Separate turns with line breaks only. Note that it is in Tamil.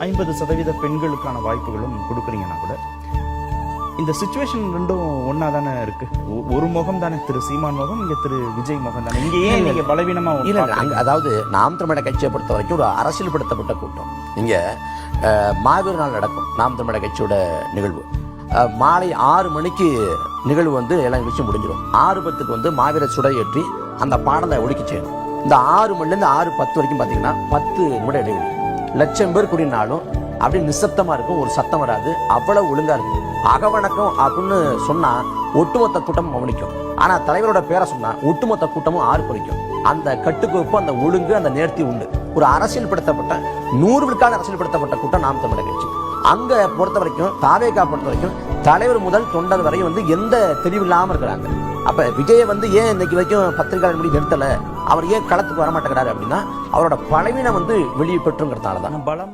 50% பெண்களுக்கான வாய்ப்புகளும் கொடுக்குறீங்கன்னா கூட இந்த சிச்சுவேஷன் ரெண்டும் ஒன்னா தானே இருக்கு. ஒரு முகம் தானே திரு சீமான் முகம், இங்க திரு விஜய் முகம் தானே. இங்க ஏன் நீங்க பலவீனமா
அதாவது நாம் தமிழர் கட்சியை பொறுத்த வரைக்கும் ஒரு அரசியல்படுத்தப்பட்ட கூட்டம். இங்க மாவீர நாள் நடக்கும் நாம் தமிழர் கட்சியோட நிகழ்வு. மாலை 6 மணிக்கு நிகழ்வு வந்து எல்லா நிகழ்ச்சியும் முடிஞ்சிடும். 6:10 வந்து மாவீர சுடை ஏற்றி அந்த பாடலை ஒழிக்க செய்யணும். இந்த 6 மணிலேருந்து 6:10 வரைக்கும் பார்த்தீங்கன்னா 10 நிமிட இடைவெளி. லட்சம் பேர் கூடினாலும் அப்படியே நிசப்தமா இருக்கும், ஒரு சத்தம் வராது, அவ்வளவு ஒழுங்கா இருக்கும். அகவணக்கம் அப்படின்னு சொன்னா ஒட்டுமொத்த கூட்டமும் கவனிக்கும். ஆனா தலைவரோட பேரை சொன்னா ஒட்டுமொத்த கூட்டமும் ஆர்ப்பரிக்கும். அந்த கட்டுக்கோப்பு, அந்த ஒழுங்கு, அந்த நேர்த்தி உண்டு. ஒரு அரசியல்படுத்தப்பட்ட 100 விழுக்காடு அரசியல்படுத்தப்பட்ட கூட்டம் நாம் தமிழர் கட்சி. அங்க பொறுத்த வரைக்கும், தாவேகா பொறுத்த வரைக்கும் தலைவர் முதல் தொண்டர் வரை வந்து எந்த தெளிவில்லாம இருக்கிறாங்க. அப்ப விஜயை வந்து ஏன் இன்னைக்கு வரைக்கும் பத்திரிகையாளர் முடி நிறுத்தல, அவர் ஏன் களத்துக்கு வரமாட்டேங்கிறாரு அப்படின்னா அவரோட பலவீனம் வந்து வெளியே பெற்றுங்கிறதுனாலதான்.
பலம்